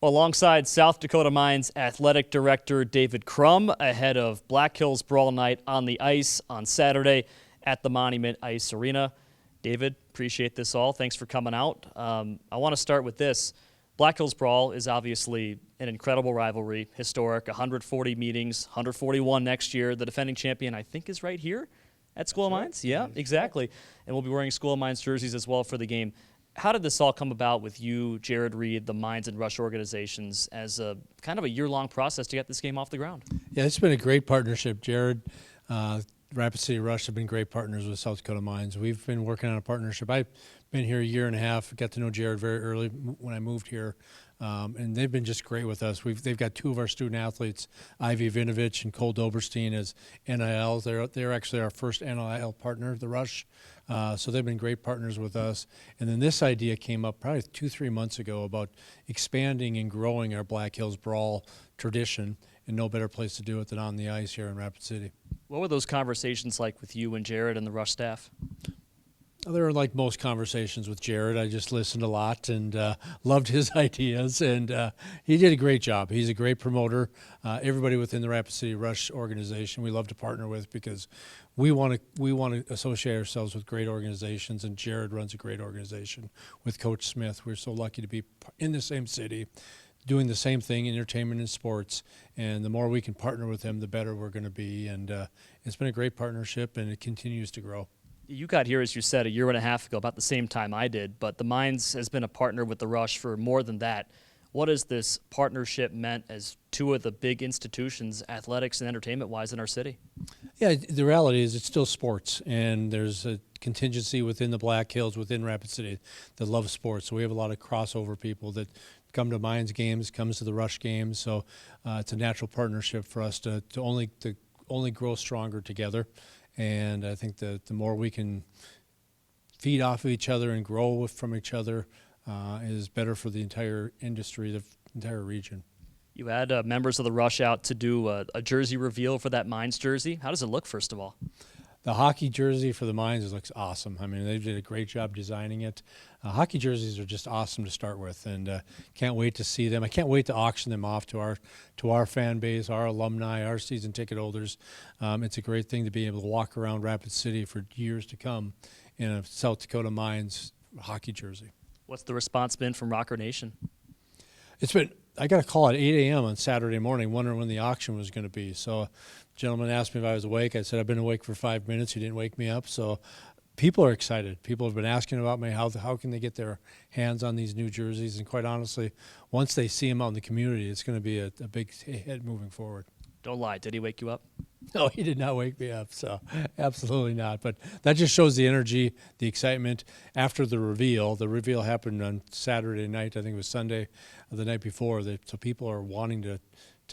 Alongside South Dakota Mines Athletic Director David Crum ahead of Black Hills Brawl Night on the ice on Saturday at the Monument Ice Arena. David, appreciate this all. Thanks for coming out. I want to start with this. Black Hills Brawl is obviously an incredible rivalry, historic, 140 meetings, 141 next year. The defending champion, I think, is right here at School of Mines. Yeah, exactly. And we'll be wearing School of Mines jerseys as well for the game. How did this all come about with you, Jared Reed, the Mines and Rush organizations, as a kind of a year-long process to get this game off the ground? Yeah, it's been a great partnership. Jared, Rapid City Rush have been great partners with South Dakota Mines. We've been working on a partnership. I've been here a year and a half, got to know Jared very early when I moved here, and they've been just great with us. They've got two of our student athletes, Ivy Vinovich and Cole Doberstein, as NILs. They're actually our first NIL partner, the Rush. So they've been great partners with us. And then this idea came up probably 2-3 months ago about expanding and growing our Black Hills Brawl tradition, and no better place to do it than on the ice here in Rapid City. What were those conversations like with you and Jared and the Rush staff? They were like most conversations with Jared. I just listened a lot and loved his ideas, and he did a great job. He's a great promoter. Everybody within the Rapid City Rush organization we love to partner with because we want to associate ourselves with great organizations, and Jared runs a great organization with Coach Smith. We're so lucky to be in the same city, doing the same thing, entertainment and sports, and the more we can partner with them, the better we're going to be, and it's been a great partnership, and it continues to grow. You got here, as you said, a year and a half ago, about the same time I did, but the Mines has been a partner with the Rush for more than that. What has this partnership meant as two of the big institutions, athletics and entertainment-wise, in our city? Yeah, the reality is it's still sports, and there's a contingency within the Black Hills, within Rapid City, that love sports. So we have a lot of crossover people that come to Mines games, comes to the Rush games. So it's a natural partnership for us to only grow stronger together. And I think that the more we can feed off of each other and grow from each other is better for the entire industry, the entire region. You had members of the Rush out to do a jersey reveal for that Mines jersey. How does it look, first of all? The hockey jersey for the Mines looks awesome. I mean, they did a great job designing it. Hockey jerseys are just awesome to start with, and can't wait to see them. I can't wait to auction them off to our fan base, our alumni, our season ticket holders. It's a great thing to be able to walk around Rapid City for years to come in a South Dakota Mines hockey jersey. What's the response been from Rocker Nation? It's been, I got a call at 8 a.m. on Saturday morning wondering when the auction was going to be. So a gentleman asked me if I was awake. I said, I've been awake for 5 minutes. He didn't wake me up. So people are excited. People have been asking about me, how can they get their hands on these new jerseys? And quite honestly, once they see them out in the community, it's going to be a big hit moving forward. Don't lie. Did he wake you up? No, he did not wake me up, so absolutely not. But that just shows the energy, the excitement after the reveal. The reveal happened on Saturday night. I think it was Sunday, the night before. So people are wanting to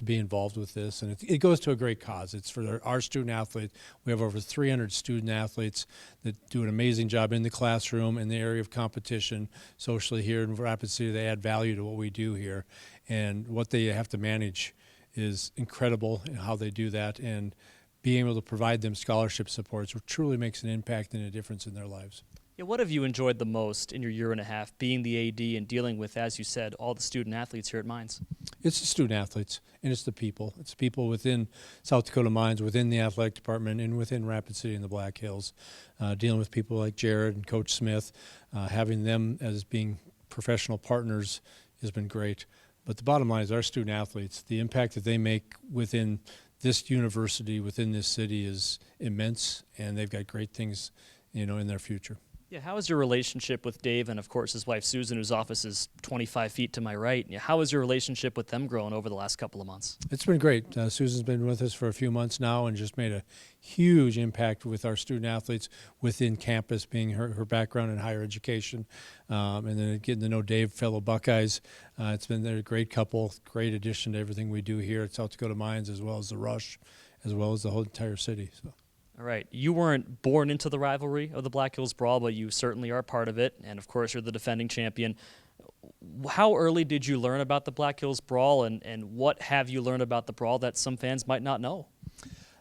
be involved with this, and it goes to a great cause. It's for our student athletes. We have over 300 student athletes that do an amazing job in the classroom, in the area of competition, socially here in Rapid City. They add value to what we do here, and what they have to manage is incredible in how they do that, and being able to provide them scholarship supports truly makes an impact and a difference in their lives. Yeah, what have you enjoyed the most in your year and a half, being the AD and dealing with, as you said, all the student athletes here at Mines? It's the student athletes, and it's the people. It's people within South Dakota Mines, within the athletic department, and within Rapid City and the Black Hills. Dealing with people like Jared and Coach Smith, having them as being professional partners has been great. But the bottom line is our student athletes, the impact that they make within this university, within this city is immense, and they've got great things, in their future. Yeah, how is your relationship with Dave and, of course, his wife Susan, whose office is 25 feet to my right? How has your relationship with them grown over the last couple of months? It's been great. Susan's been with us for a few months now and just made a huge impact with our student athletes within campus, being her background in higher education, and then getting to know Dave, fellow Buckeyes. It's been a great couple, great addition to everything we do here at South Dakota Mines, as well as the Rush, as well as the whole entire city. So. All right. You weren't born into the rivalry of the Black Hills Brawl, but you certainly are part of it. And, of course, you're the defending champion. How early did you learn about the Black Hills Brawl, and what have you learned about the Brawl that some fans might not know?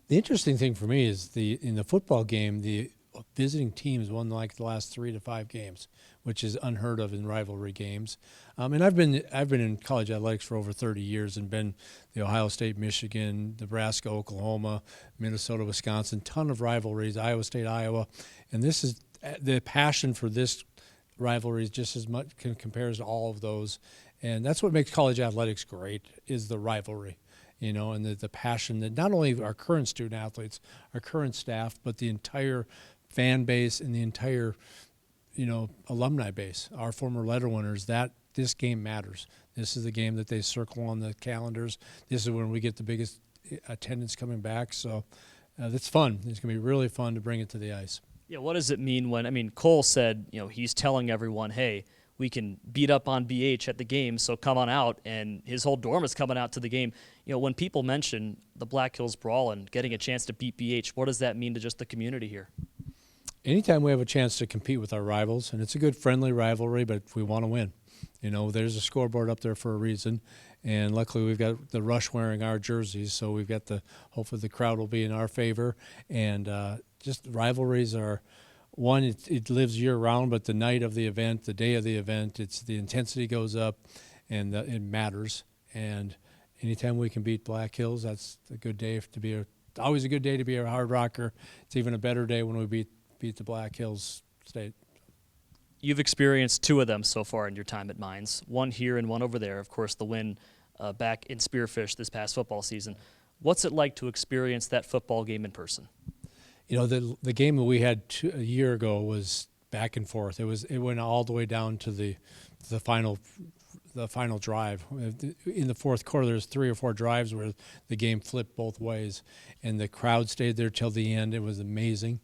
The interesting thing for me is in the football game, the visiting teams won like the last 3 to 5 games, which is unheard of in rivalry games. And I've been in college athletics for over 30 years and been the Ohio State, Michigan, Nebraska, Oklahoma, Minnesota, Wisconsin, ton of rivalries, Iowa State, Iowa, and this is the passion for this rivalry is just as much compares to all of those, and that's what makes college athletics great is the rivalry. And the passion that not only our current student athletes, our current staff, but the entire fan base and the entire, alumni base, our former letter winners, that this game matters. This is the game that they circle on the calendars. This is when we get the biggest attendance coming back. So it's fun. It's going to be really fun to bring it to the ice. Yeah, what does it mean when, Cole said, he's telling everyone, hey, we can beat up on BH at the game, so come on out, and his whole dorm is coming out to the game. When people mention the Black Hills Brawl and getting a chance to beat BH, what does that mean to just the community here? Anytime we have a chance to compete with our rivals, and it's a good friendly rivalry, but we want to win. There's a scoreboard up there for a reason, and luckily we've got the Rush wearing our jerseys, so we've got hopefully the crowd will be in our favor, and just rivalries are, one, it lives year-round, but the night of the event, the day of the event, the intensity goes up, and it matters. And anytime we can beat Black Hills, that's a good day always a good day to be a Hard Rocker. It's even a better day when we beat the Black Hills State. You've experienced 2 of them so far in your time at Mines, one here and one over there. Of course, the win back in Spearfish this past football season. What's it like to experience that football game in person? The game that we had a year ago was back and forth. It went all the way down to the final drive. In the fourth quarter, there's 3 or 4 drives where the game flipped both ways, and the crowd stayed there till the end. It was amazing.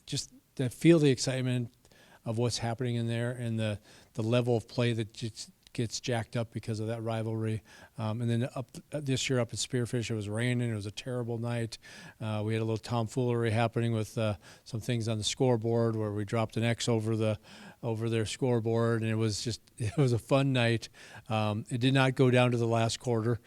Just to feel the excitement of what's happening in there and the level of play that just gets jacked up because of that rivalry. And then this year up at Spearfish, it was raining. It was a terrible night. We had a little tomfoolery happening with some things on the scoreboard where we dropped an X over their scoreboard, and it was a fun night. It did not go down to the last quarter.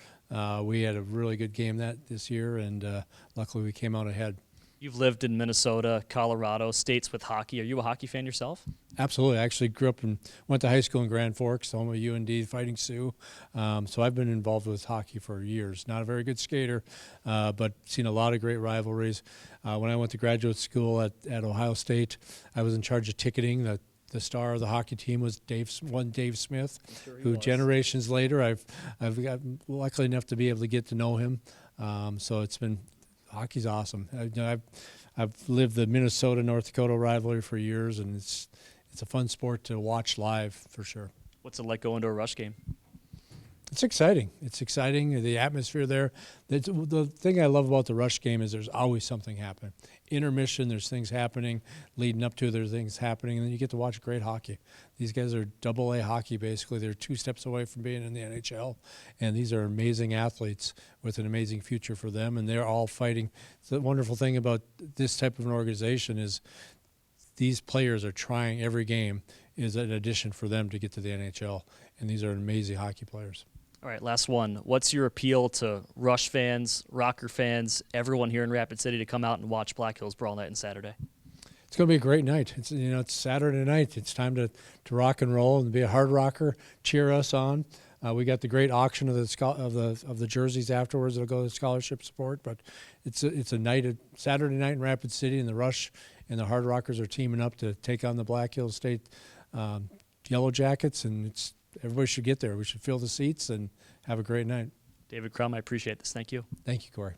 We had a really good game this year, and luckily we came out ahead. You've lived in Minnesota, Colorado, states with hockey. Are you a hockey fan yourself? Absolutely. I actually grew up and went to high school in Grand Forks, home of UND, Fighting Sioux. So I've been involved with hockey for years. Not a very good skater, but seen a lot of great rivalries. When I went to graduate school at Ohio State, I was in charge of ticketing. The star of the hockey team was Dave Smith, who generations later I've got lucky enough to be able to get to know him. So hockey's awesome. I've lived the Minnesota-North Dakota rivalry for years, and it's a fun sport to watch live for sure. What's it like going to a Rush game? It's exciting. It's exciting. The atmosphere there. The thing I love about the Rush game is there's always something happening. Intermission, there's things happening. Leading up to it, there's things happening. And then you get to watch great hockey. These guys are AA hockey, basically. They're 2 steps away from being in the NHL. And these are amazing athletes with an amazing future for them. And they're all fighting. The wonderful thing about this type of an organization is these players are trying every game is an addition for them to get to the NHL. And these are amazing hockey players. All right, last one. What's your appeal to Rush fans, Rocker fans, everyone here in Rapid City to come out and watch Black Hills Brawl Night on Saturday? It's going to be a great night. It's Saturday night. It's time to rock and roll and be a Hard Rocker. Cheer us on. We got the great auction of the jerseys afterwards. It'll go to scholarship support. But it's a Saturday night in Rapid City, and the Rush and the Hard Rockers are teaming up to take on the Black Hills State Yellow Jackets, and everybody should get there. We should fill the seats and have a great night. David Crum, I appreciate this. Thank you. Thank you, Corey.